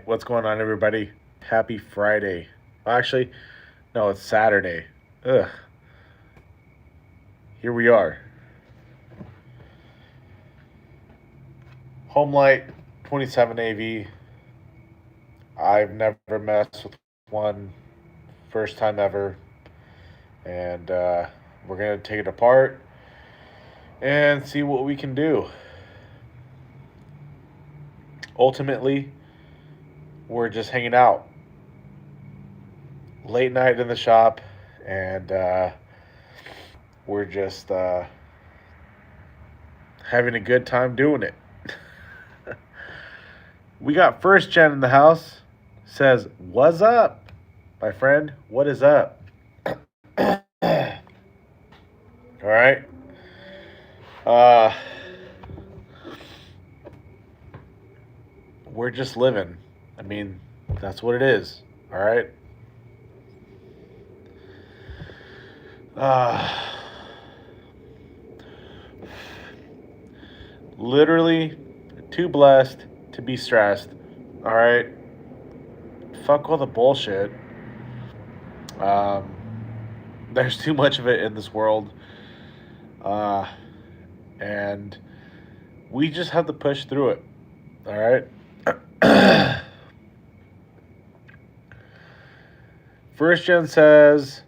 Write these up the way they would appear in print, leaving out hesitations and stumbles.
What's going on, everybody? Happy Friday. Well, actually, no, it's Saturday. Ugh, here we are. Homelite 27 AV. I've never messed with one, first time ever, and we're gonna take it apart and see what we can do. Ultimately, we're just hanging out late night in the shop, and we're just having a good time doing it. We got first gen in the house. Says, "What's up, my friend? What is up?" All right. Uh, we're just living. I mean, that's what it is. All right. Uh, literally, too blessed to be stressed. All right. Fuck all the bullshit. Um, there's too much of it in this world. Uh, and we just have to push through it. All right. First gen says,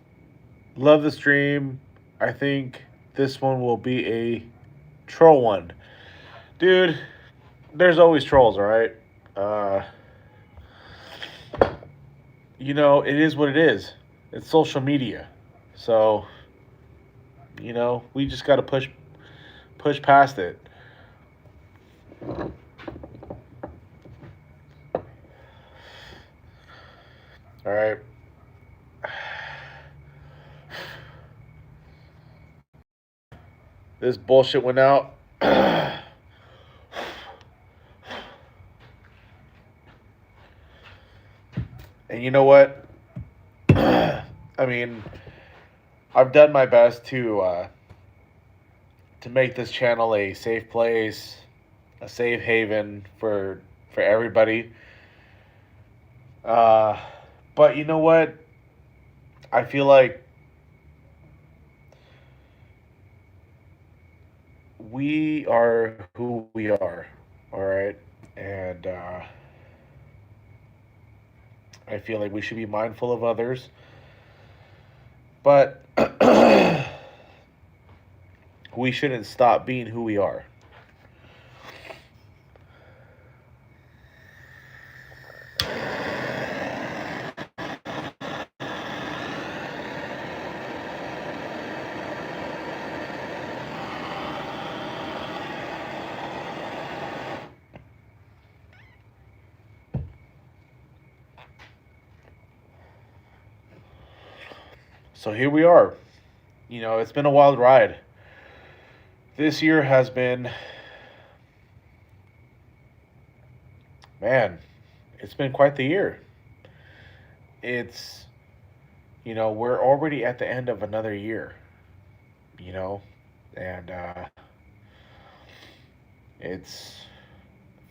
"Love the stream. I think this one will be a troll one." Dude, there's always trolls, all right? Uh, it is what it is. It's social media. So, we just got to push past it. All right. This bullshit went out. And you know what? I mean, I've done my best to make this channel a safe place, a safe haven for everybody. Uh, but you know what? I feel like we are who we are, all right? And I feel like we should be mindful of others. But we shouldn't stop being who we are. So here we are. It's been a wild ride. This year has been, man, it's been quite the year. It's, we're already at the end of another year, you know, and it's,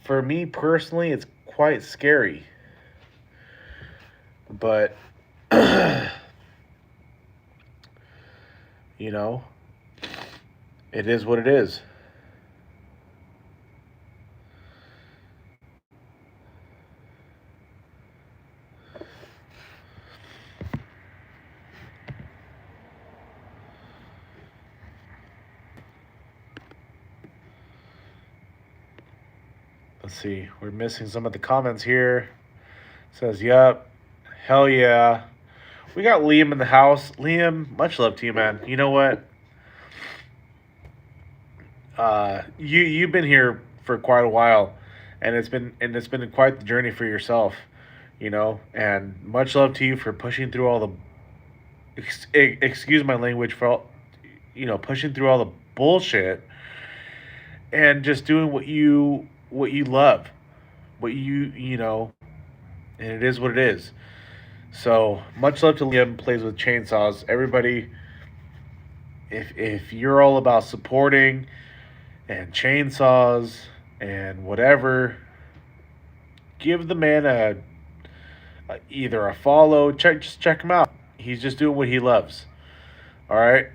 for me personally, it's quite scary. But, you know, it is what it is. Let's see. We're missing some of the comments here. Says, "Yup, hell yeah." We got Liam in the house. Liam, much love to you, man. You know what? You've been here for quite a while, and it's been quite the journey for yourself. And much love to you for pushing through all the excuse my language for all, pushing through all the bullshit and just doing what you love, what and it is what it is. So much love to Liam. Plays with chainsaws. Everybody, if you're all about supporting and chainsaws and whatever, give the man a either a follow. Just check him out. He's just doing what he loves. All right.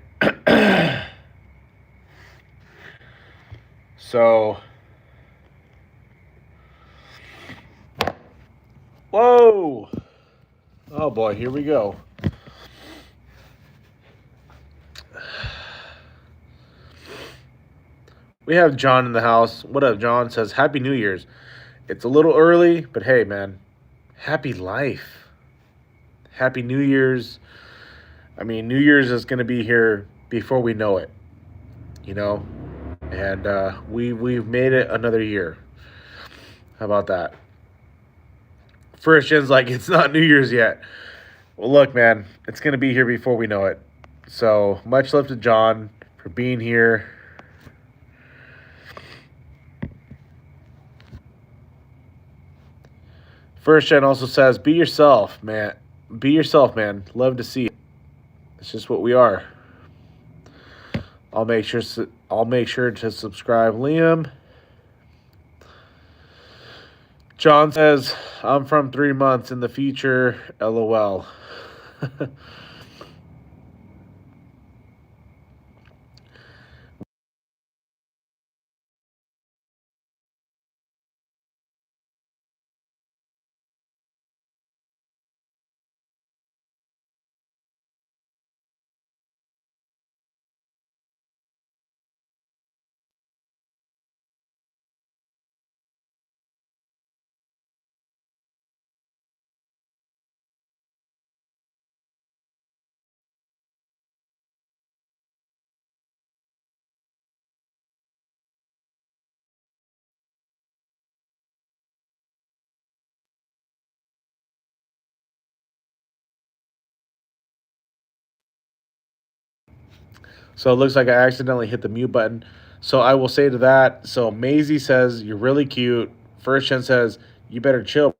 So, whoa. Oh boy, here we go. We have John in the house. What up, John? Says Happy New Year's. It's a little early, but hey, man, happy life. Happy New Year's. I mean, New Year's is going to be here before we know it, you know? And we've made it another year. How about that? First Gen's like, it's not New Year's yet. Well, look, man, it's going to be here before we know it. So, much love to John for being here. First Gen also says, be yourself, man. Be yourself, man. Love to see it. It's just what we are. I'll make sure to subscribe, Liam. John says, I'm from 3 months in the future. LOL. So it looks like I accidentally hit the mute button. So I will say to that. So Maisie says, you're really cute. First Gen says, you better chill.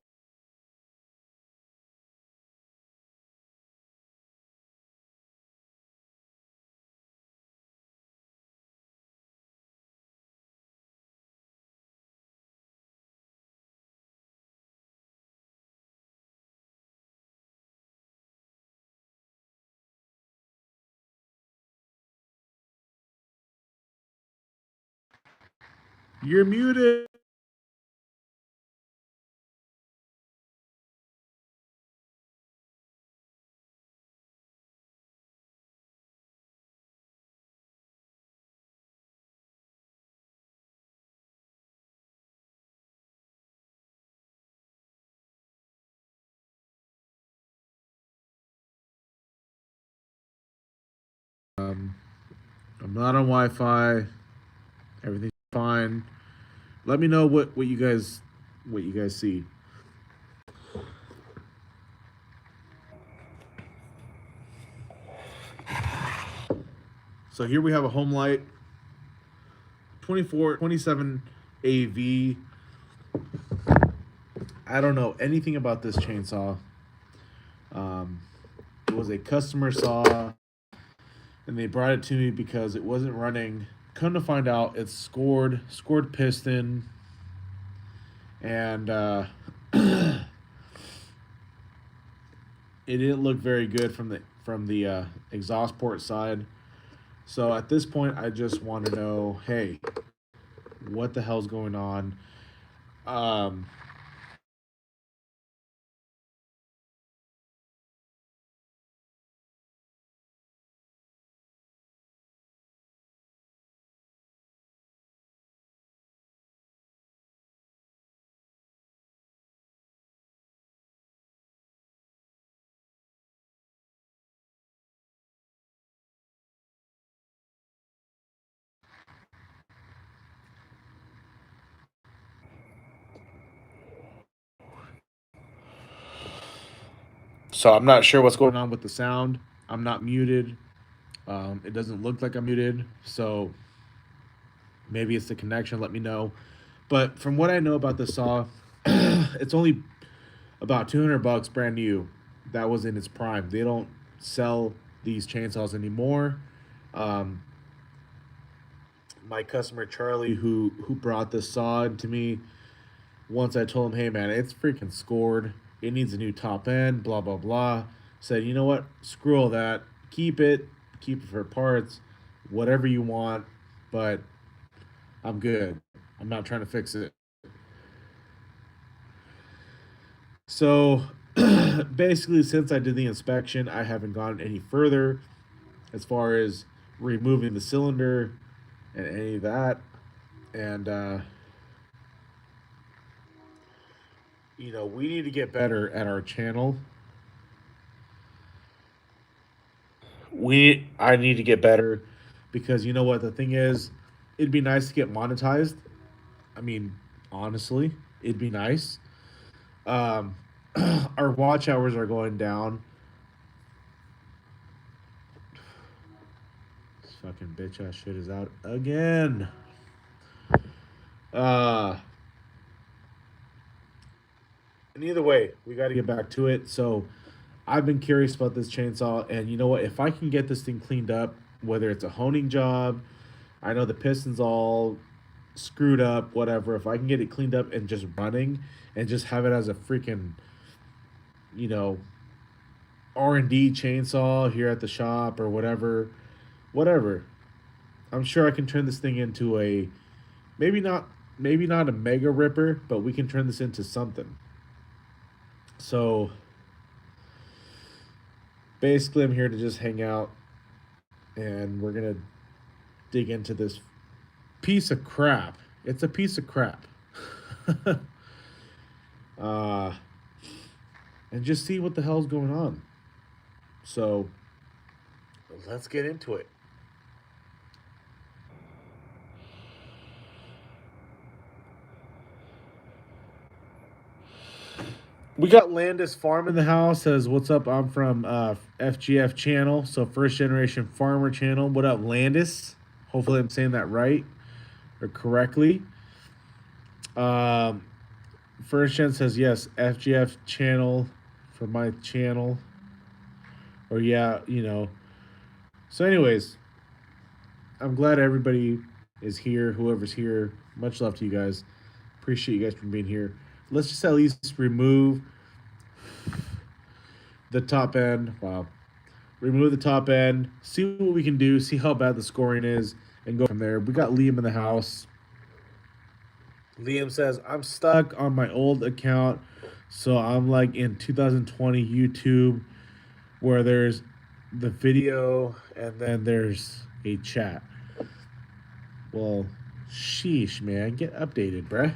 You're muted. Um, I'm not on Wi-Fi. Everything's fine. Let me know what you guys see. So here we have a Homelite 27 AV. I don't know anything about this chainsaw. Um, it was a customer saw, and they brought it to me because it wasn't running. Come to find out, it's scored piston, and it didn't look very good from the exhaust port side. So at this point, I just want to know, hey, what the hell's going on? Um, so I'm not sure what's going on with the sound. I'm not muted. It doesn't look like I'm muted. So maybe it's the connection. Let me know. But from what I know about the saw, it's only about 200 bucks brand new. That was in its prime. They don't sell these chainsaws anymore. Um, my customer Charlie, who brought this saw to me, once I told him, hey man, it's freaking scored. It needs a new top end, blah blah blah. Said, you know what? Screw all that. Keep it for parts, whatever you want, but I'm good. I'm not trying to fix it. So basically, since I did the inspection, I haven't gone any further as far as removing the cylinder and any of that. And we need to get better at our channel. I need to get better because you know what the thing is, it'd be nice to get monetized. I mean, honestly, it'd be nice. Um, our watch hours are going down. This fucking bitch ass shit is out again. Uh, and either way, we got to get back to it. So I've been curious about this chainsaw, and you know what? If I can get this thing cleaned up, whether it's a honing job, I know the piston's all screwed up, whatever. If I can get it cleaned up and just running, and just have it as a freaking, you know, R&D chainsaw here at the shop or whatever. I'm sure I can turn this thing into a maybe not maybe not a mega ripper, but we can turn this into something. So basically, I'm here to just hang out, and we're gonna dig into this piece of crap. It's a piece of crap. uh, and just see what the hell's going on. So let's get into it. We got Landis Farm in the house. Says, what's up? I'm from FGF channel. So first generation farmer channel. What up, Landis? Hopefully I'm saying that right or correctly. Um, First gen says yes, FGF channel for my channel. Or yeah, So anyways, I'm glad everybody is here. Whoever's here, much love to you guys. Appreciate you guys for being here. Let's just at least remove the top end. Wow. Remove the top end. See what we can do. See how bad the scoring is. And go from there. We got Liam in the house. Liam says, I'm stuck on my old account. So I'm like in 2020 YouTube where there's the video and then there's a chat. Well, sheesh, man. Get updated, bruh.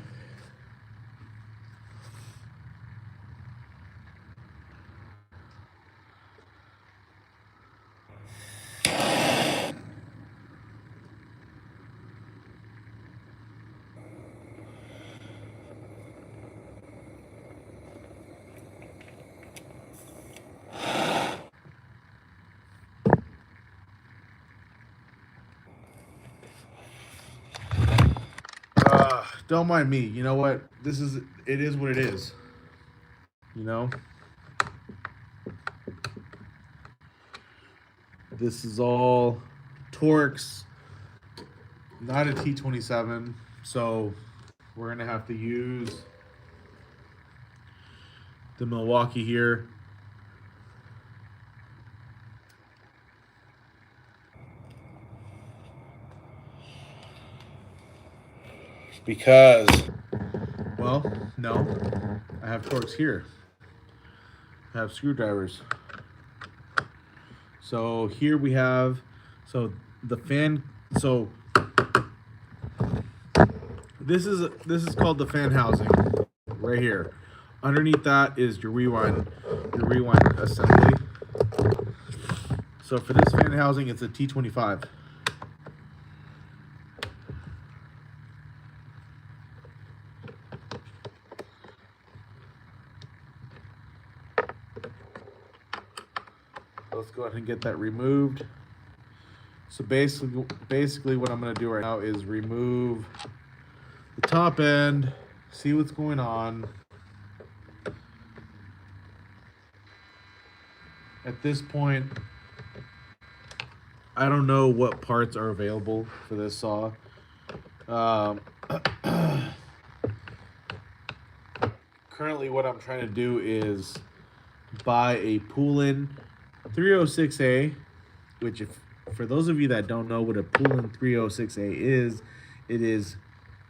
Don't mind me. You know what? It is what it is. You know? This is all Torx, not a T27. So we're going to have to use the Milwaukee here. Because, well, no, I have Torx here. I have screwdrivers. So here we have, so the fan, so this is called the fan housing right here. Underneath that is your rewind assembly. So for this fan housing, it's a T25. Let's go ahead and get that removed. So basically what I'm going to do right now is remove the top end, see what's going on. At this point, I don't know what parts are available for this saw. currently what I'm trying to do is buy a Poolin 306A, which, if for those of you that don't know what a Poolin 306A is, it is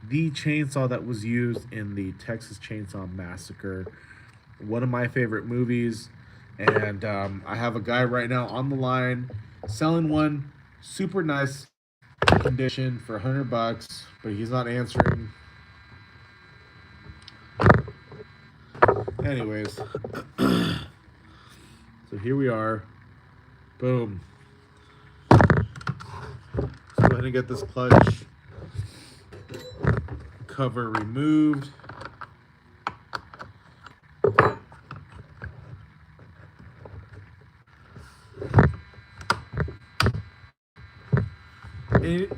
the chainsaw that was used in the Texas Chainsaw Massacre, one of my favorite movies. And I have a guy right now on the line selling one, super nice condition for $100, but he's not answering. Anyways, so here we are. Boom. Let's go ahead and get this clutch cover removed.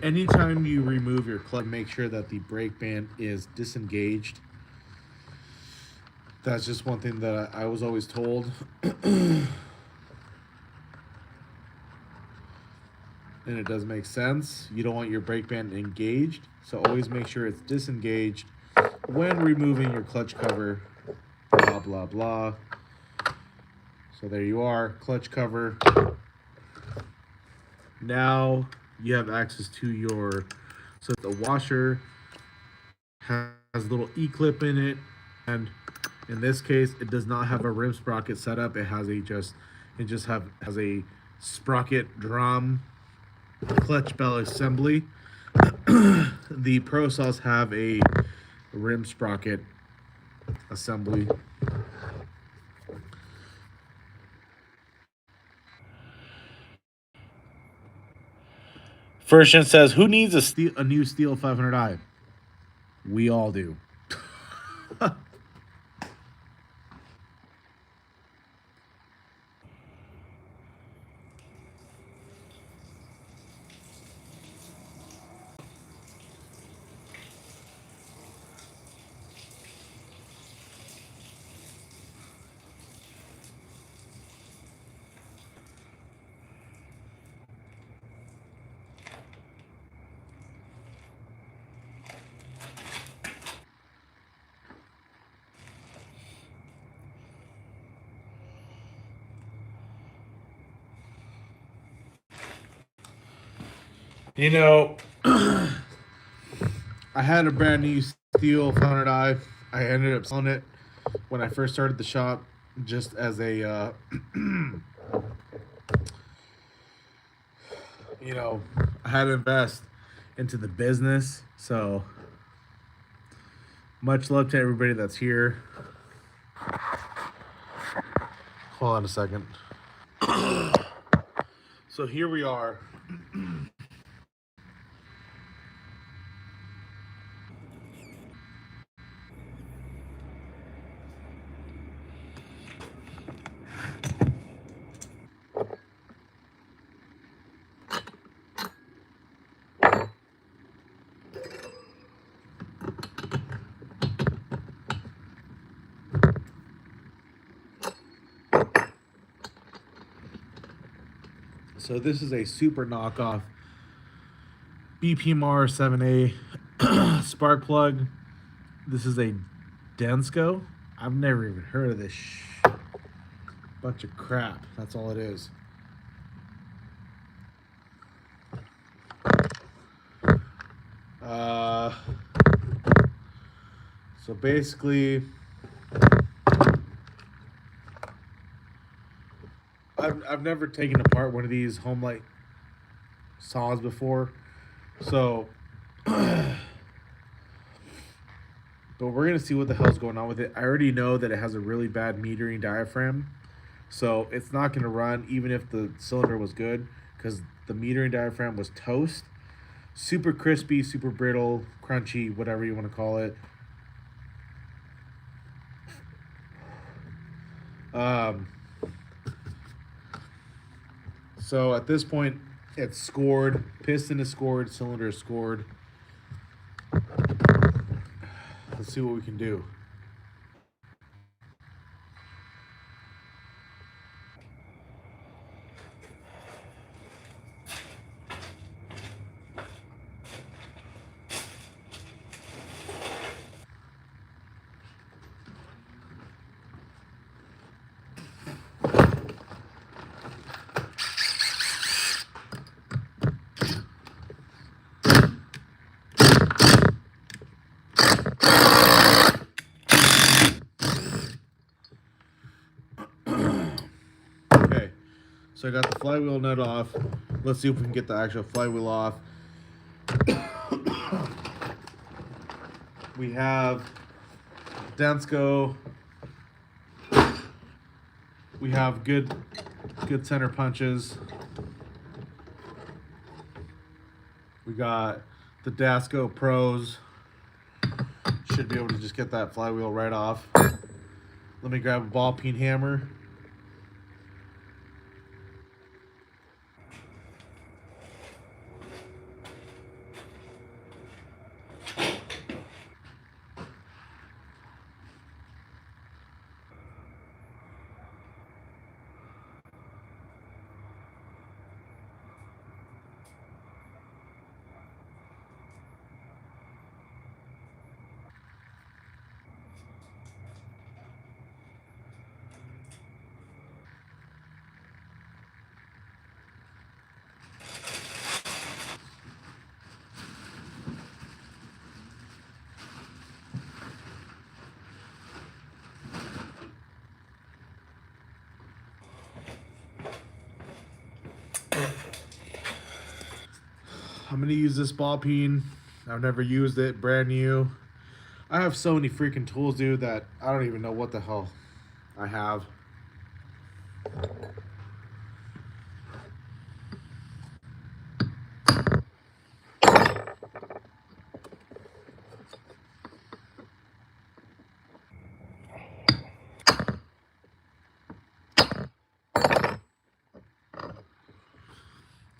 Anytime you remove your clutch, make sure that the brake band is disengaged. That's just one thing that I was always told. And it does make sense. You don't want your brake band engaged, so always make sure it's disengaged when removing your clutch cover. Blah, blah, blah. So there you are, clutch cover. Now you have access to your, so the washer has a little E-clip in it, and in this case it does not have a rim sprocket setup. It has has a sprocket drum clutch bell assembly. The Pro Saws have a rim sprocket assembly. First says, "Who needs a new Steel 500i?" We all do. You know, I had a brand new Steel 500i. I ended up selling it when I first started the shop, just as a, I had to invest into the business. So, much love to everybody that's here. Hold on a second. So here we are. So this is a super knockoff BPMR 7A spark plug. This is a Densco. I've never even heard of this bunch of crap. That's all it is. So basically, I've never taken apart one of these Homelite saws before, so but we're gonna see what the hell's going on with it. I already know that it has a really bad metering diaphragm, so it's not gonna run even if the cylinder was good, because the metering diaphragm was toast. Super crispy, super brittle, crunchy, whatever you want to call it. So at this point, it's scored. Piston is scored. Cylinder is scored. Let's see what we can do. So I got the flywheel nut off. Let's see if we can get the actual flywheel off. We have Dansko. We have good center punches. We got the Dasco Pros. Should be able to just get that flywheel right off. Let me grab a ball peen hammer. I'm gonna use this ball peen. I've never used it, brand new. I have so many freaking tools, dude, that I don't even know what the hell I have.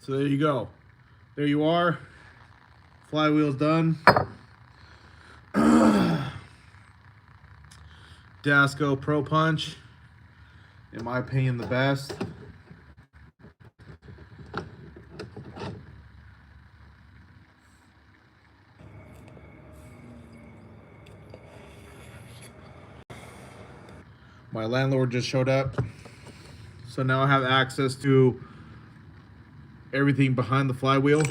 So there you go. There you are. Flywheel's done. Dasco Pro Punch. In my opinion, the best. My landlord just showed up. So now I have access to everything behind the flywheel.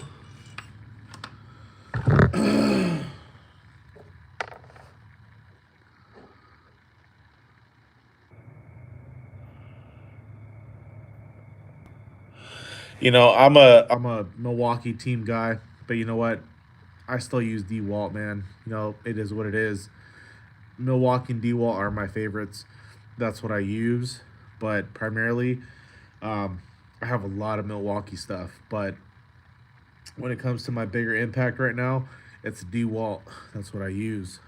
You know, I'm a Milwaukee team guy, but you know what? I still use DeWalt, man. You know, it is what it is. Milwaukee and DeWalt are my favorites. That's what I use, but primarily, I have a lot of Milwaukee stuff. But when it comes to my bigger impact right now, it's DeWalt. That's what I use.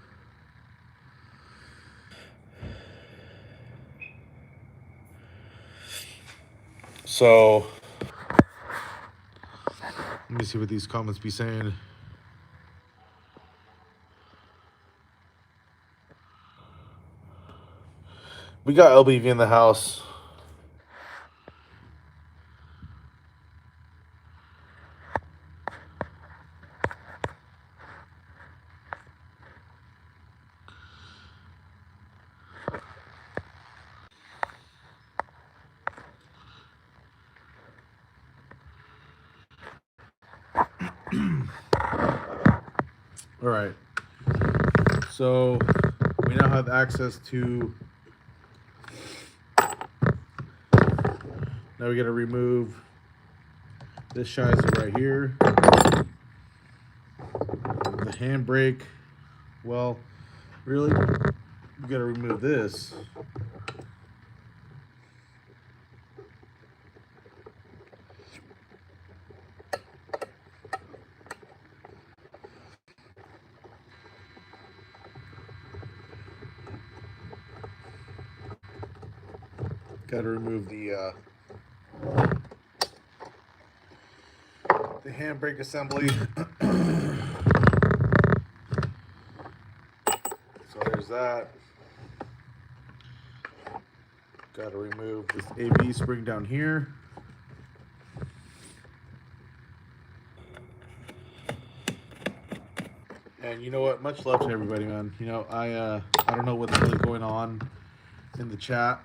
So let me see what these comments be saying. We got LBV in the house. All right. So we now have access to. Now we got to remove this shizer right here. The handbrake. Well, really, we got to remove this. Got to remove the handbrake assembly. So there's that. Got to remove this AB spring down here. And you know what? Much love to everybody, man. You know, I don't know what's really going on in the chat.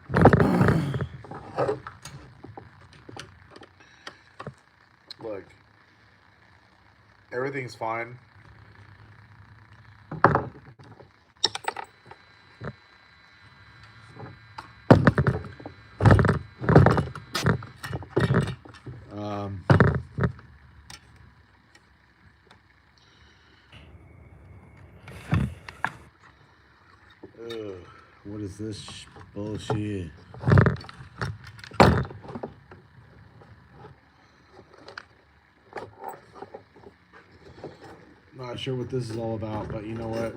Look, everything's fine. is this bullshit? Not sure what this is all about, but you know what?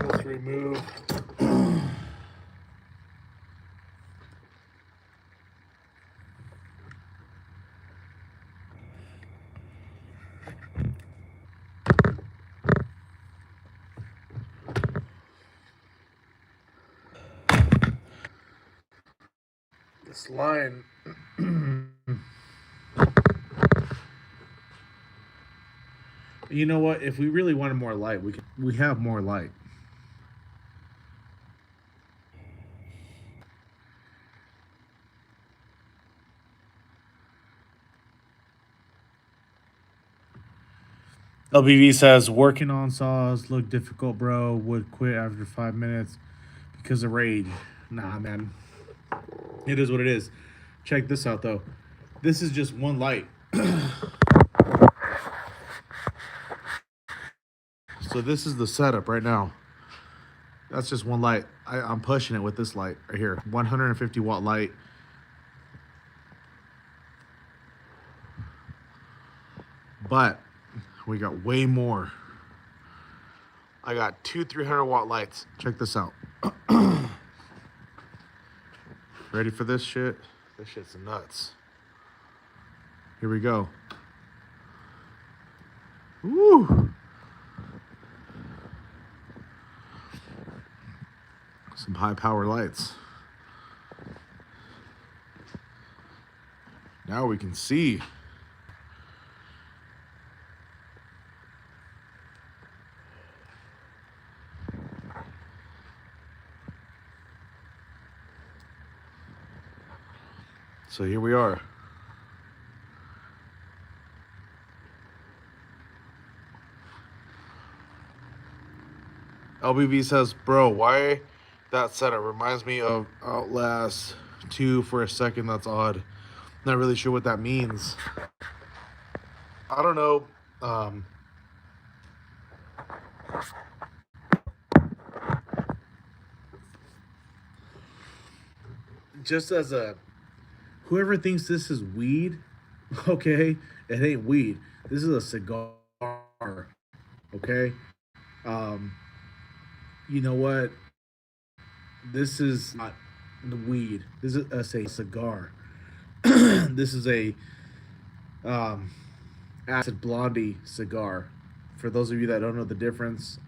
Let's remove. This line. You know what? If we really wanted more light, we have more light. LBV says working on saws look difficult, bro. Would quit after 5 minutes because of rage. Nah, man. It is what it is. Check this out though. This is just one light. So this is the setup right now. That's just one light. I'm pushing it with this light right here. 150 watt light. But we got way more. I got two 300 watt lights. Check this out. Ready for this shit? This shit's nuts. Here we go. Woo! Some high power lights. Now we can see. So here we are. LBV says, bro, why that setup reminds me of Outlast 2 for a second. That's odd. Not really sure what that means. I don't know. Just as a whoever thinks this is weed, okay, it ain't weed. This is a cigar, okay. You know what? This is not the weed. This is a cigar. This is a acid blondie cigar. For those of you that don't know the difference,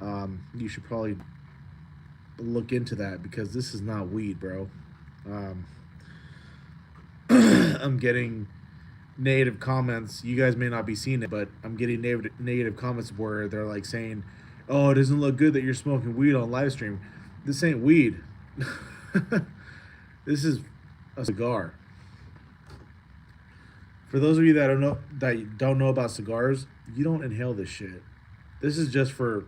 you should probably look into that because this is not weed, bro. I'm getting negative comments. You guys may not be seeing it, but I'm getting negative comments where they're like saying, "Oh, it doesn't look good that you're smoking weed on live stream." This ain't weed. This is a cigar. For those of you that don't know about cigars, you don't inhale this shit. This is just for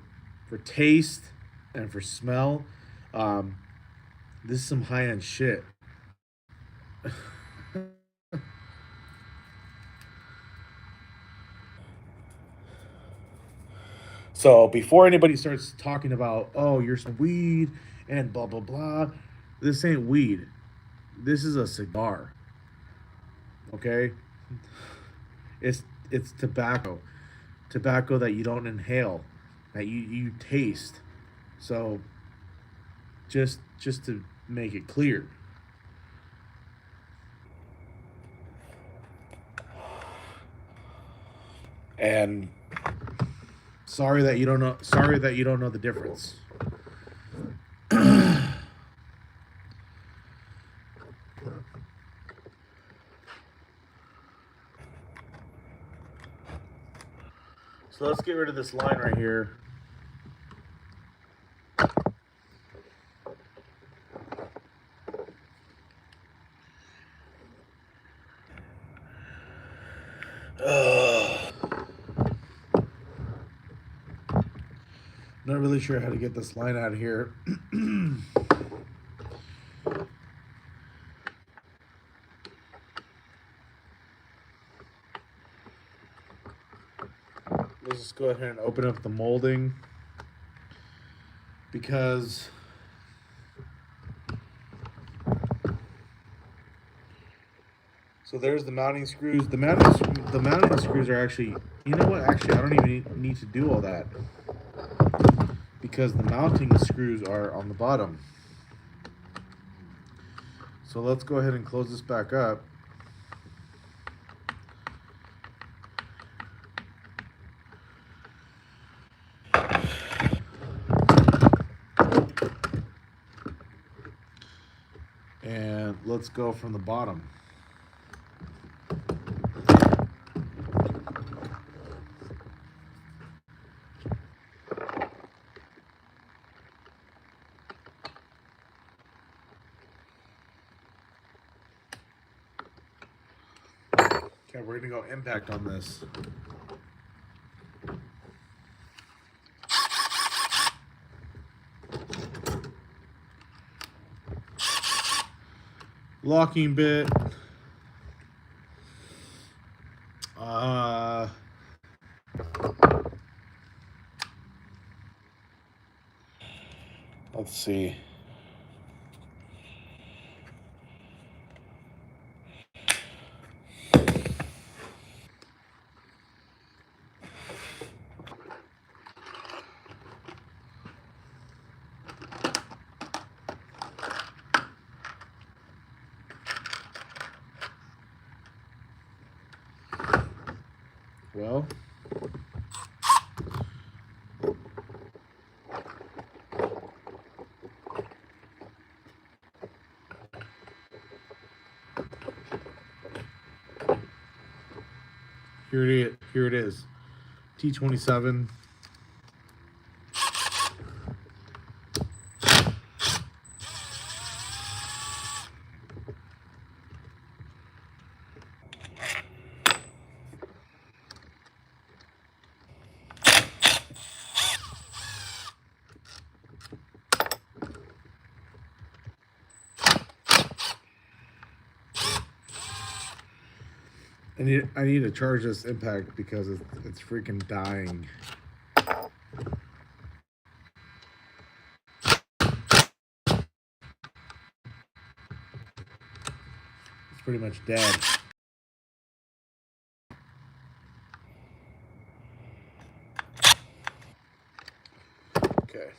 taste and for smell. This is some high end shit. So before anybody starts talking about, oh, you're some weed and blah blah blah, this ain't weed. This is a cigar. Okay? It's tobacco. Tobacco that you don't inhale, that you taste. So just to make it clear. And sorry that you don't know the difference. So let's get rid of this line right here. Not really sure how to get this line out of here. let's just go ahead and open up the molding, because so there's the mounting screws. The mounting screws are actually, you know what? Actually, I don't even need to do all that, because the mounting screws are on the bottom. So let's go ahead and close this back up. And let's go from the bottom. Okay, we're gonna go impact on this. Locking bit. Let's see. Well, here it is. T27. I need to charge this impact because it's freaking dying. It's pretty much dead. Okay.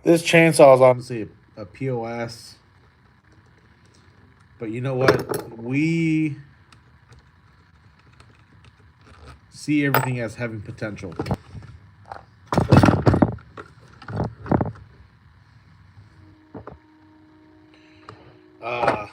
This chainsaw is honestly a POS. But you know what? We see everything as having potential. Uh,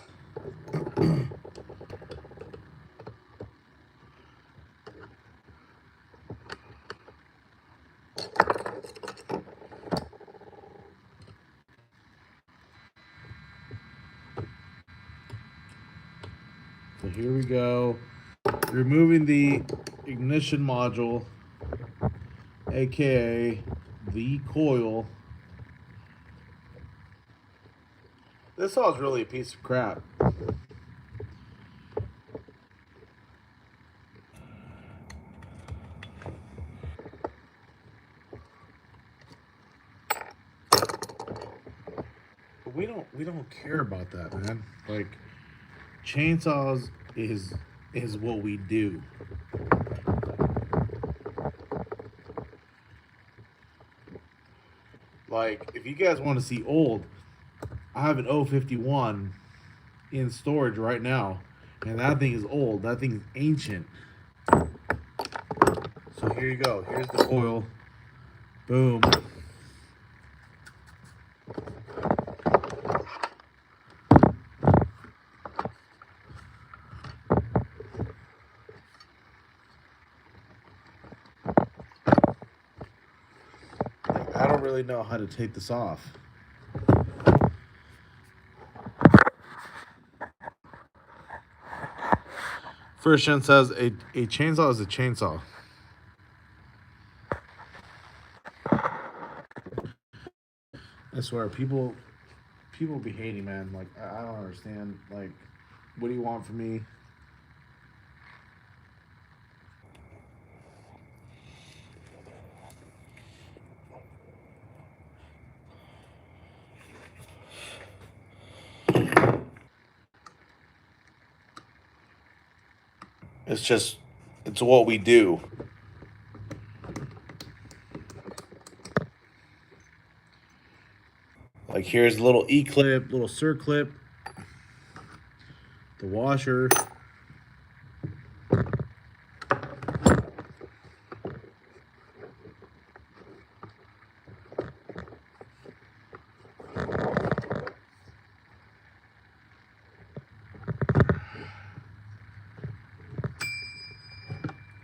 so here we go. Removing the ignition module, aka the coil. This saw is really a piece of crap. But we don't care about that, man. Like, chainsaws is what we do. Like, if you guys want to see old, I have an 051 in storage right now, and that thing is old. That thing is ancient. So here you go. Here's the coil. Boom. I don't really know how to take this off. First gen says a chainsaw is a chainsaw. I swear, people be hating, man. Like, I don't understand. Like, What do you want from me? It's what we do. Like here's a little E-clip, little circlip, the washer.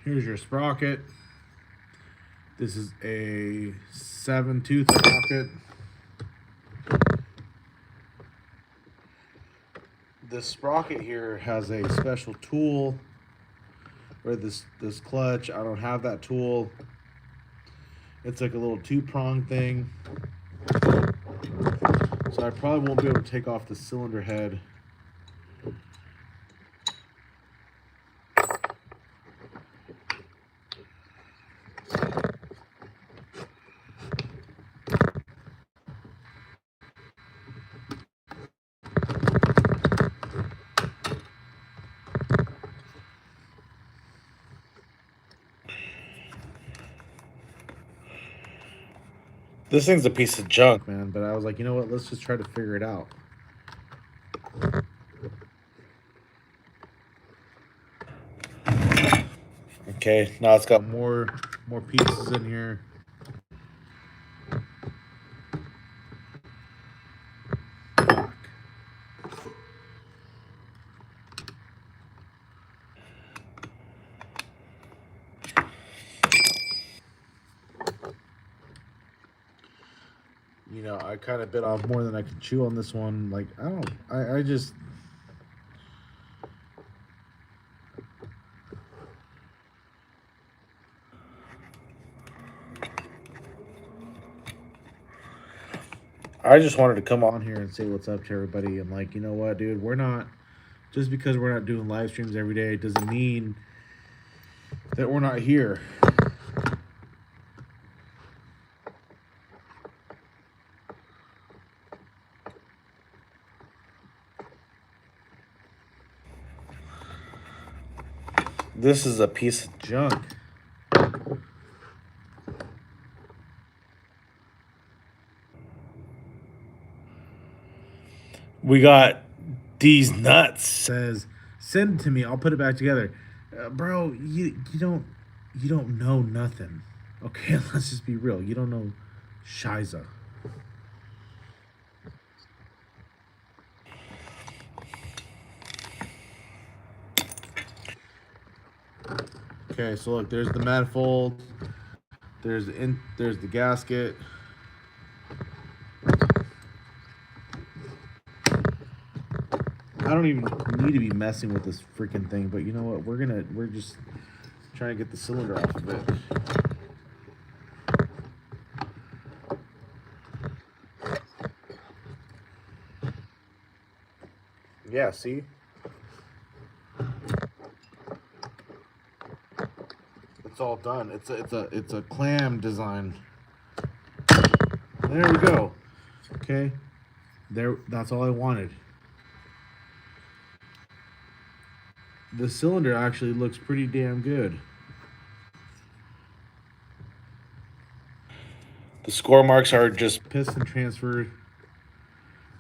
Here's your sprocket. This is a 7-tooth sprocket. This sprocket here has a special tool or this clutch. I don't have that tool. It's like a little 2-prong thing. So I probably won't be able to take off the cylinder head. This thing's a piece of junk, man, but I was like, you know what? Let's just try to figure it out. Okay, now it's got more pieces in here. You know, I kind of bit off more than I could chew on this one. Like, I just. I just wanted to come on here and say what's up to everybody. And like, you know what, dude, we're not, just because we're not doing live streams every day doesn't mean that we're not here. This is a piece of junk. We got these nuts. Says, send it to me. I'll put it back together. Bro, you don't know nothing. Okay, let's just be real. You don't know Shiza. Okay, so look, there's the manifold. There's the gasket. I don't even need to be messing with this freaking thing, but you know what? We're just trying to get the cylinder off of it. Yeah, see? It's all done. It's a clam design. There we go. Okay. That's all I wanted. The cylinder actually looks pretty damn good. The score marks are just piston transfer.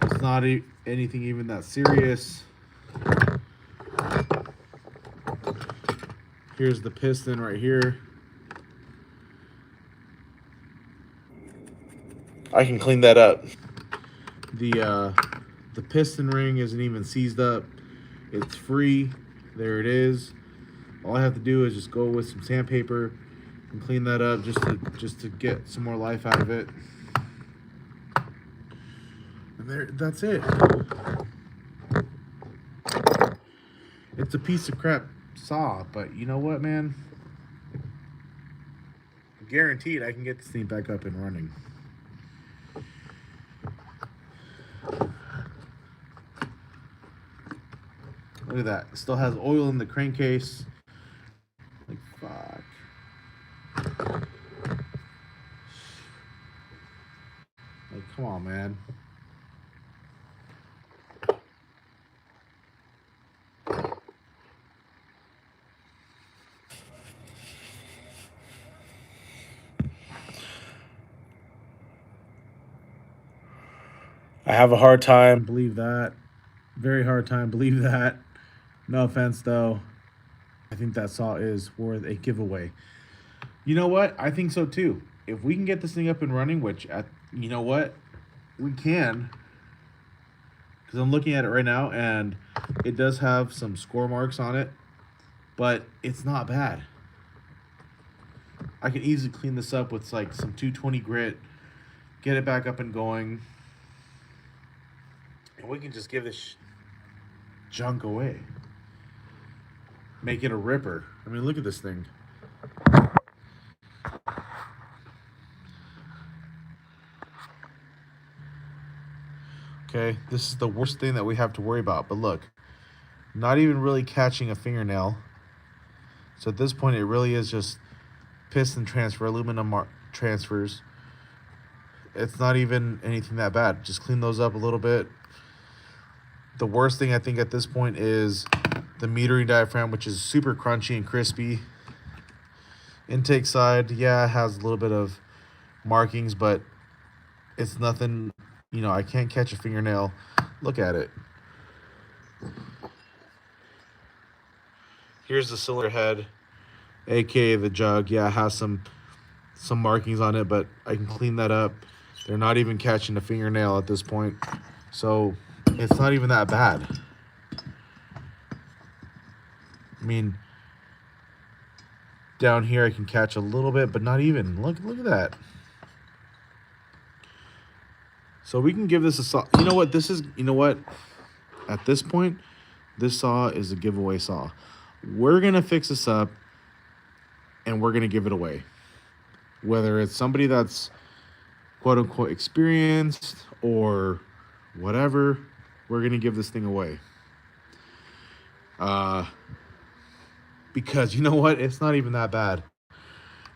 It's not anything even that serious. Here's the piston right here. I can clean that up. The piston ring isn't even seized up. It's free. There it is. All I have to do is just go with some sandpaper and clean that up just to get some more life out of it. And that's it. It's a piece of crap saw, but you know what, man? Guaranteed I can get this thing back up and running. Look at that. It still has oil in the crankcase. Like, fuck. Like, come on, man. I have a hard time believe that. Very hard time believe that. No offense though. I think that saw is worth a giveaway. You know what? I think so too. If we can get this thing up and running, which you know what? We can, because I'm looking at it right now and it does have some score marks on it, but it's not bad. I can easily clean this up with like some 220 grit, get it back up and going, and we can just give this junk away. Make it a ripper. I mean, look at this thing. Okay, this is the worst thing that we have to worry about. But look, not even really catching a fingernail. So at this point, it really is just piston transfer, aluminum transfers. It's not even anything that bad. Just clean those up a little bit. The worst thing I think at this point is the metering diaphragm, which is super crunchy and crispy. Intake side, yeah, it has a little bit of markings, but it's nothing, you know, I can't catch a fingernail. Look at it. Here's the cylinder head, aka the jug. Yeah, it has some markings on it, but I can clean that up. They're not even catching a fingernail at this point, so it's not even that bad. I mean, down here I can catch a little bit, but not even. Look at that. So we can give this a saw. You know what? This is, you know what? At this point, this saw is a giveaway saw. We're going to fix this up and we're going to give it away. Whether it's somebody that's quote unquote experienced or whatever, we're going to give this thing away. Because you know what? It's not even that bad.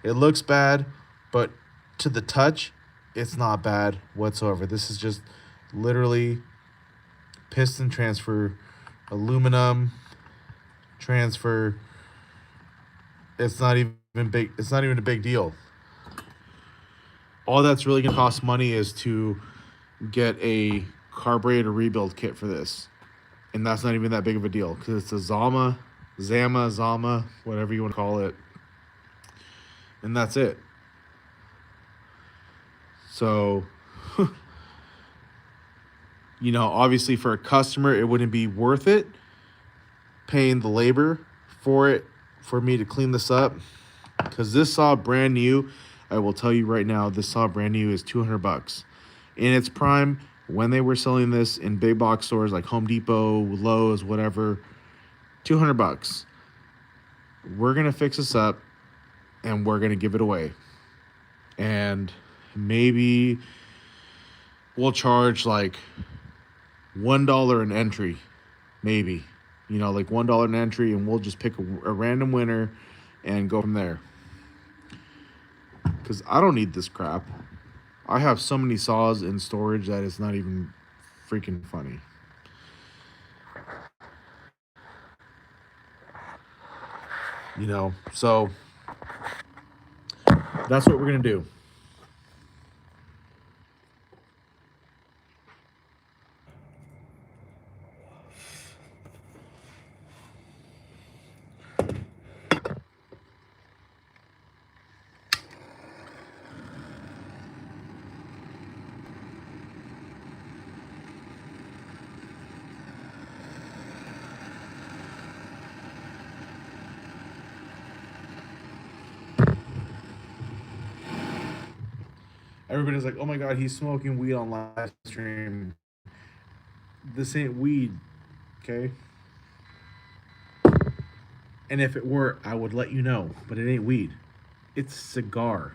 It looks bad, but to the touch, it's not bad whatsoever. This is just literally piston transfer, aluminum transfer. It's not even big. It's not even a big deal. All that's really gonna cost money is to get a carburetor rebuild kit for this, and that's not even that big of a deal because it's a Zama, whatever you want to call it, and that's it. So, you know, obviously for a customer, it wouldn't be worth it paying the labor for me to clean this up, because this saw brand new. I will tell you right now, this saw brand new is $200 in its prime. When they were selling this in big box stores like Home Depot, Lowe's, whatever, $200. We're gonna fix this up and we're gonna give it away, and maybe we'll charge like $1 an entry, maybe, you know, like $1 an entry, and we'll just pick a random winner and go from there. Because I don't need this crap. I have so many saws in storage that it's not even freaking funny. You know, so that's what we're gonna do. Everybody's like, oh my God, he's smoking weed on live stream. This ain't weed, okay? And if it were, I would let you know, but it ain't weed. It's cigar.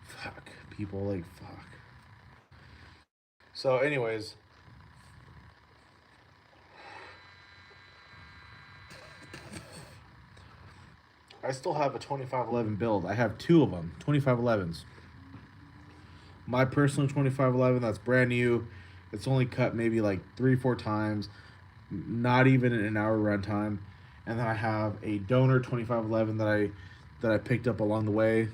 Fuck. People like, fuck. So anyways, I still have a 2511 build. I have two of them, 2511s. My personal 2511 that's brand new. It's only cut maybe like 3-4 times, not even an hour runtime. And then I have a donor 2511 that I picked up along the way.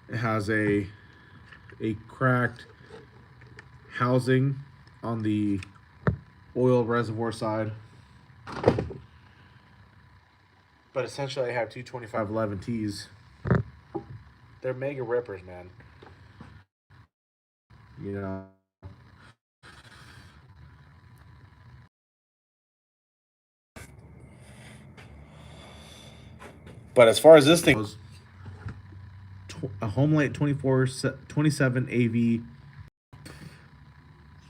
It has a cracked housing on the oil reservoir side. But essentially I have two 2511Ts. They're mega rippers, man. You know. But as far as this thing goes, a Homelite 27 AV,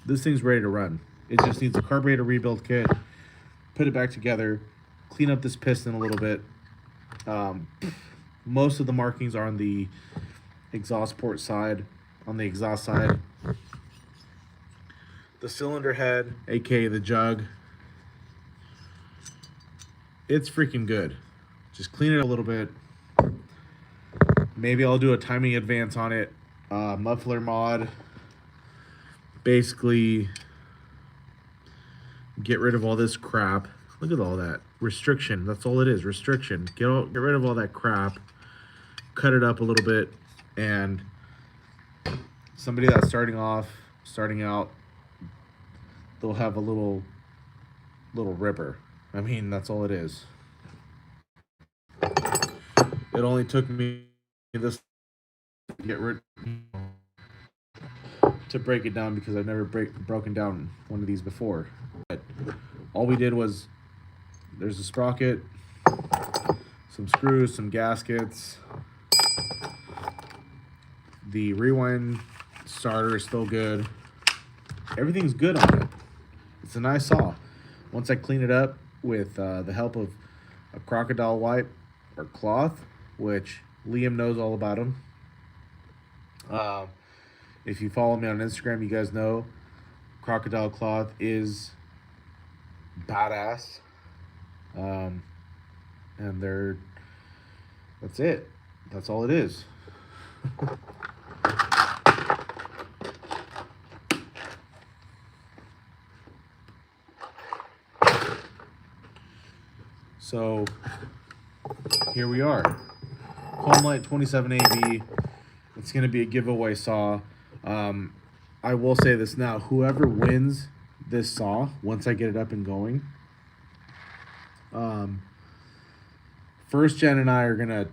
this thing's ready to run. It just needs a carburetor rebuild kit, put it back together, clean up this piston a little bit. Most of the markings are on the exhaust port side, on the exhaust side. The cylinder head, aka the jug, it's freaking good. Just clean it a little bit. Maybe I'll do a timing advance on it, muffler mod. Basically, get rid of all this crap. Look at all that restriction. That's all it is. Restriction. Get rid of all that crap. Cut it up a little bit, and somebody that's starting out, they'll have a little ripper. I mean, that's all it is. It only took me this to get rid to break it down because I've never broken down one of these before. But all we did was there's a sprocket, some screws, some gaskets. The rewind starter is still good. Everything's good on it. It's a nice saw. Once I clean it up with the help of a crocodile wipe or cloth, which Liam knows all about them. If you follow me on Instagram, you guys know crocodile cloth is badass. And that's it. That's all it is. So here we are. Homelite 27 AV. It's going to be a giveaway saw. I will say this now. Whoever wins this saw, once I get it up and going, First Gen and I are going to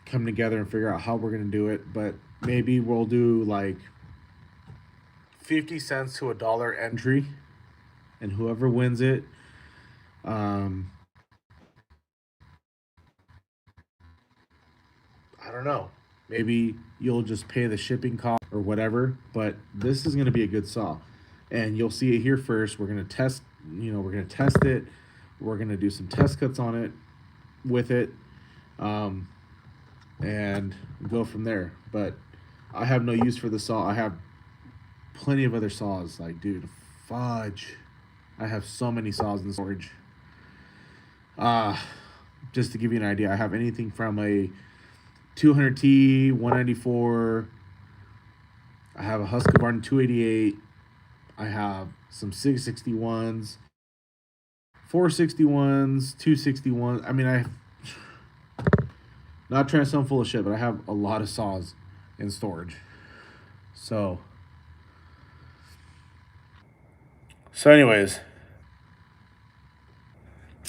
come together and figure out how we're going to do it. But maybe we'll do like 50 cents to $1 entry. And whoever wins it, I don't know. Maybe you'll just pay the shipping cost or whatever. But this is going to be a good saw. And you'll see it here first. We're going to test, we're going to test it. We're going to do some test cuts on it with it. And go from there. But I have no use for the saw. I have plenty of other saws. Like, dude, fudge. I have so many saws in storage. Just to give you an idea, I have anything from a 200T, 194. I have a Husqvarna 288. I have some 661s, 461s, 261s. I mean, I not trying to sound full of shit, but I have a lot of saws in storage. So anyways,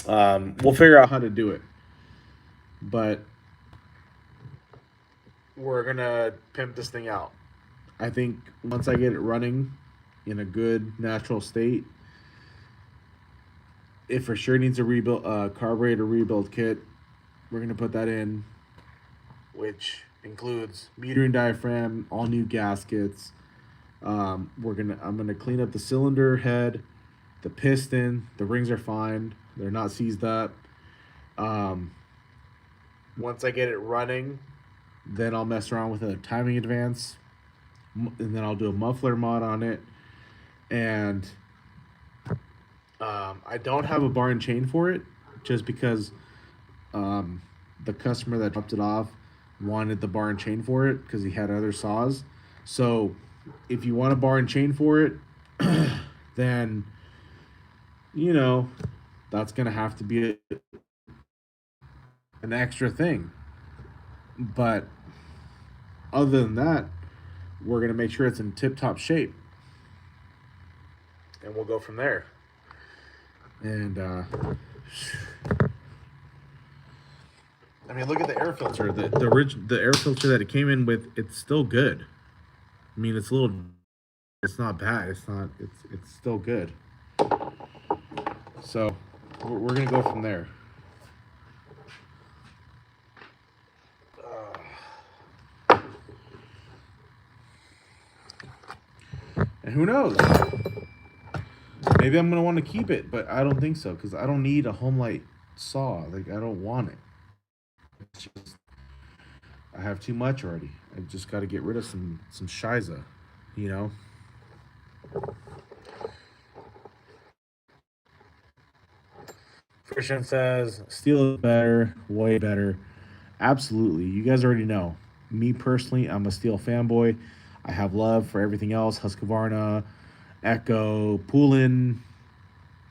we'll figure out how to do it. But we're going to pimp this thing out. I think once I get it running in a good natural state, it for sure needs a rebuild, carburetor rebuild kit. We're going to put that in, which includes metering diaphragm, all new gaskets. I'm gonna clean up the cylinder head, the piston. The rings are fine; they're not seized up. Once I get it running, then I'll mess around with a timing advance, and then I'll do a muffler mod on it. And I don't have a bar and chain for it, just because Um, the customer that dropped it off wanted the bar and chain for it because he had other saws. So if you want a bar and chain for it, then you know that's gonna have to be an extra thing. But other than that, we're gonna make sure it's in tip top shape, and we'll go from there. And I mean, look at the air filter. The air filter that it came in with, it's still good. I mean, it's a little, it's not bad. It's not. It's still good. So we're gonna go from there. And who knows? Maybe I'm gonna want to keep it, but I don't think so because I don't need a Homelite saw. Like I don't want it. It's just, I have too much already. I just got to get rid of some shiza, you know. Christian says steel is better, way better. Absolutely, you guys already know. Me personally, I'm a steel fanboy. I have love for everything else: Husqvarna, Echo, Poulin,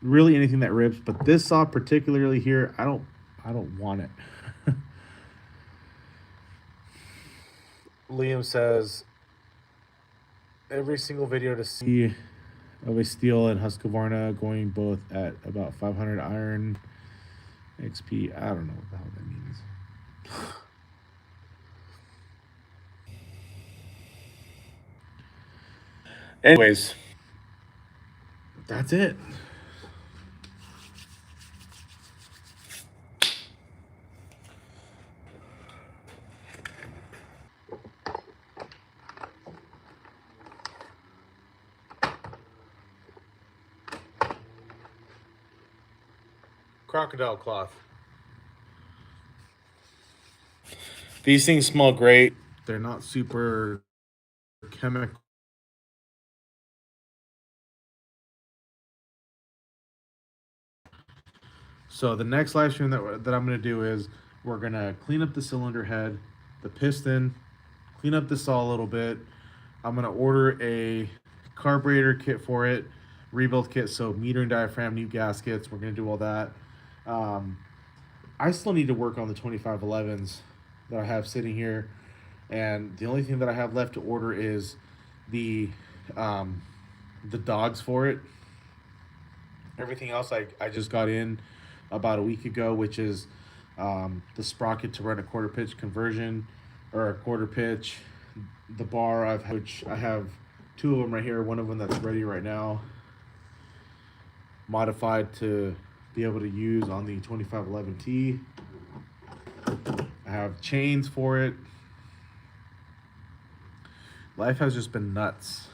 really anything that rips. But this saw particularly here, I don't want it. Liam says every single video to see of a steel and Husqvarna going both at about 500 iron XP. I don't know what the hell that means. Anyways, that's it. Crocodile cloth. These things smell great. They're not super chemical. So the next live stream that I'm gonna do is we're gonna clean up the cylinder head, the piston, clean up the saw a little bit. I'm gonna order a carburetor kit for it, rebuild kit, so meter and diaphragm, new gaskets. We're gonna do all that. Um, I still need to work on the 2511s that I have sitting here, and the only thing that I have left to order is the um, the dogs for it. Everything else I just got in about a week ago, which is the sprocket to run a quarter pitch conversion or a quarter pitch. The bar which I have two of them right here. One of them that's ready right now, modified to be able to use on the 2511T. I have chains for it. Life has just been nuts.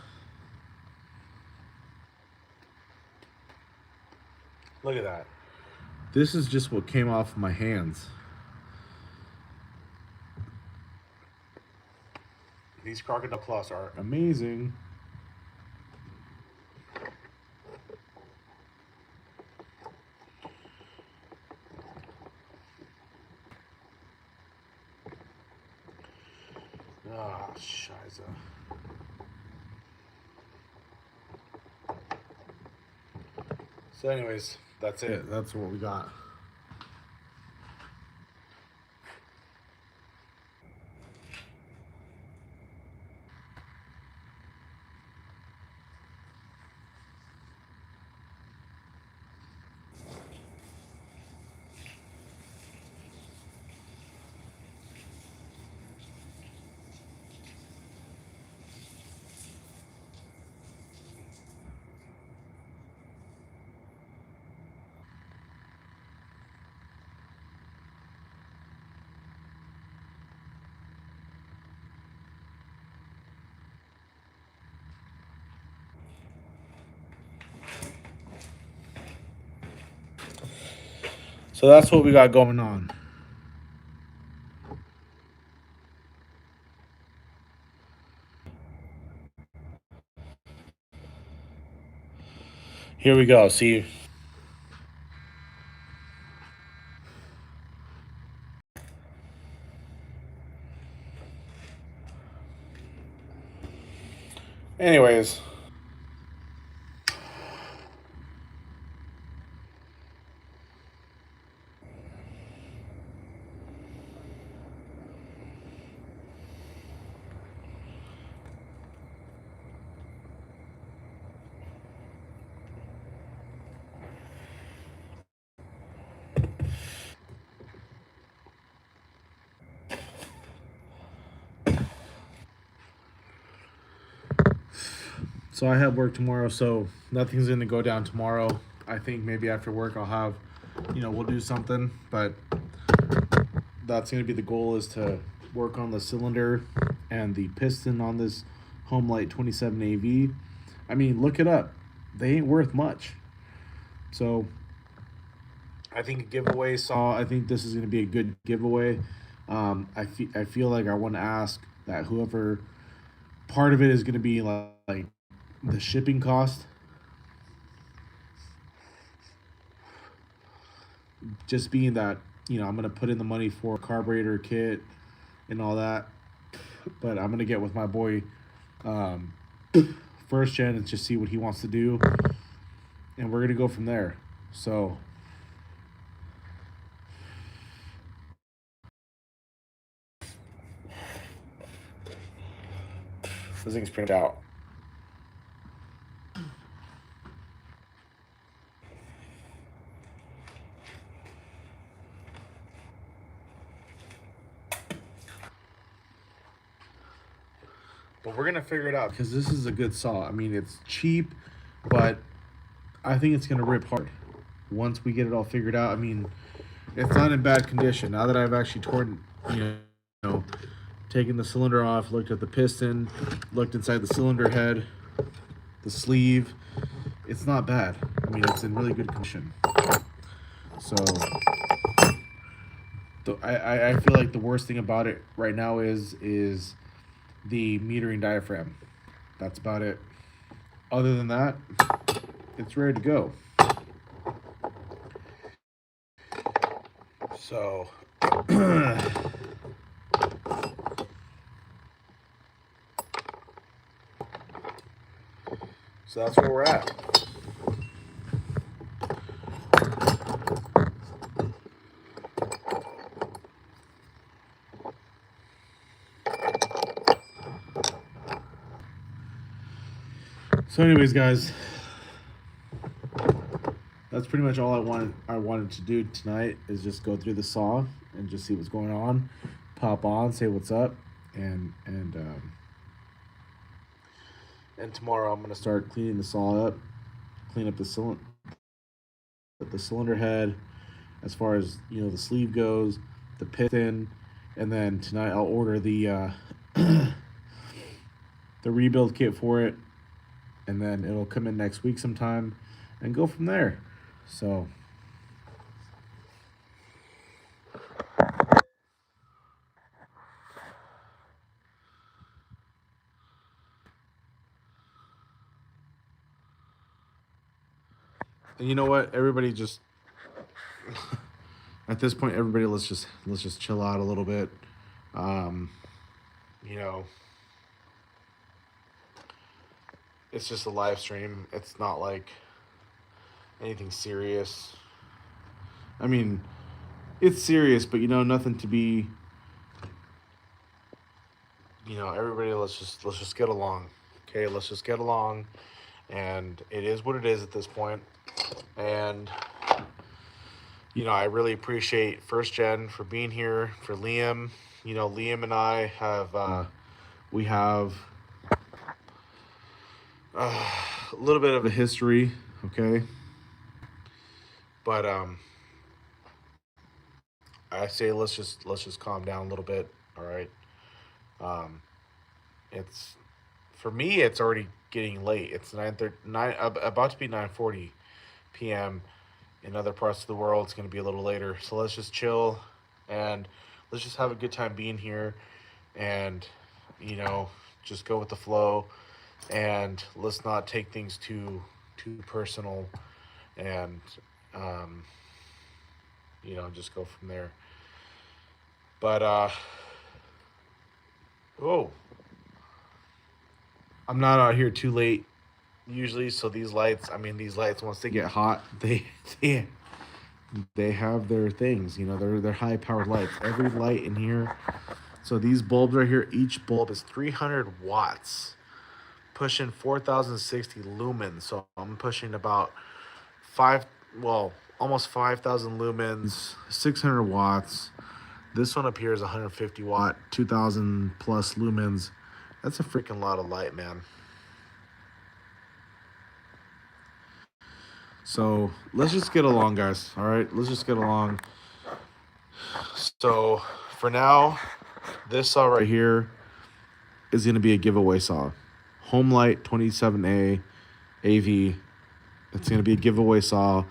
Look at that. This is just what came off my hands. These crocodile claws are amazing. Ah, scheiße. So, anyways, that's it. That's what we got. So that's what we got going on. Here we go. See, Anyways, so I have work tomorrow, so nothing's gonna go down tomorrow. I think maybe after work I'll have, we'll do something, but that's gonna be the goal, is to work on the cylinder and the piston on this Homelite 27 AV. I mean, look it up. They ain't worth much. So I think a giveaway saw. I think this is going to be a good giveaway. I feel like I want to ask that whoever part of it is going to be like the shipping cost. Just being that I'm going to put in the money for a carburetor kit and all that, but I'm going to get with my boy um, First Gen and just see what he wants to do, and we're going to go from there. So this thing's printed out. But we're gonna figure it out because this is a good saw. I mean, it's cheap, but I think it's gonna rip hard once we get it all figured out. I mean, it's not in bad condition. Now that I've actually torn, know, taken the cylinder off, looked at the piston, looked inside the cylinder head, the sleeve. It's not bad. I mean, it's in really good condition. So, I feel like the worst thing about it right now is the metering diaphragm. That's about it. Other than that, it's ready to go. So, so that's where we're at. So, anyways, guys, that's pretty much all I wanted to do tonight, is just go through the saw and just see what's going on, pop on, say what's up, and tomorrow I'm gonna start cleaning the saw up, clean up the cylinder head, as far as the sleeve goes, the piston, and then tonight I'll order the the rebuild kit for it, and then it'll come in next week sometime, and go from there. So. And you know what? Everybody just at this point, everybody let's just chill out a little bit. Um, you know, it's just a live stream. It's not like anything serious. I mean, it's serious, but nothing to be. Everybody, let's just get along. Okay, let's just get along, and it is what it is at this point. And I really appreciate First Gen for being here, for Liam. Liam and I have we have a little bit of a history, okay? But I say let's just calm down a little bit, all right? Um, it's for me, it's already getting late. It's 9:30, about to be 9:40 p.m. In other parts of the world, it's going to be a little later. So let's just chill, and let's just have a good time being here, and you know, just go with the flow, and let's not take things too personal, and um, just go from there. But oh, I'm not out here too late usually, so these lights, I mean, these lights, once they get hot, they they have their things, you know, they're high powered lights. Every light in here. So these bulbs right here, each bulb is 300 watts, pushing 4060 lumens. So I'm pushing about five, well, almost 5,000 lumens, 600 watts. This one up here is 150 watt, 2,000 plus lumens. That's a freaking lot of light, man. So let's just get along, guys. All right, let's just get along. So for now, this saw right here is going to be a giveaway saw. Homelite 27A AV. It's going to be a giveaway saw.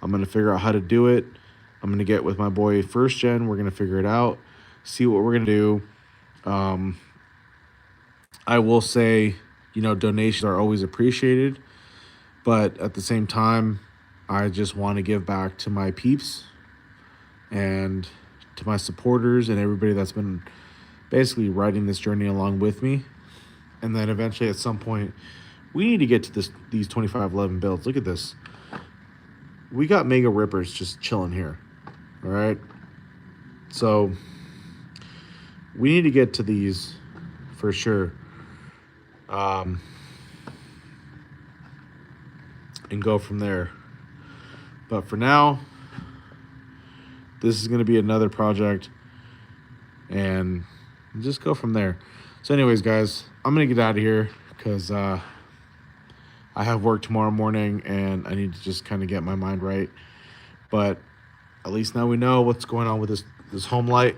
I'm going to figure out how to do it. I'm going to get with my boy First Gen. We're going to figure it out, see what we're going to do. I will say, you know, donations are always appreciated. But at the same time, I just want to give back to my peeps and to my supporters and everybody that's been basically riding this journey along with me. And then eventually at some point, we need to get to these 2511 builds. Look at this. We got Mega Rippers just chilling here. All right. So we need to get to these for sure. And go from there. But for now, this is going to be another project and just go from there. So anyways, guys, I'm going to get out of here because I have work tomorrow morning and I need to just kind of get my mind right. But at least now we know what's going on with this Homelite.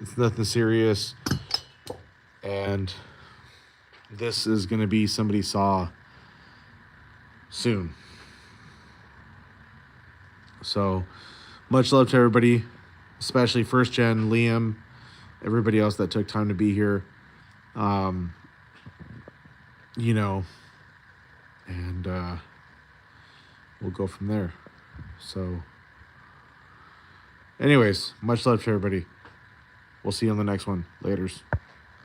It's nothing serious. And this is going to be somebody's saw soon. So much love to everybody, especially First Gen, Liam, everybody else that took time to be here. You know, and we'll go from there. So anyways, much love to everybody. We'll see you on the next one. Laters.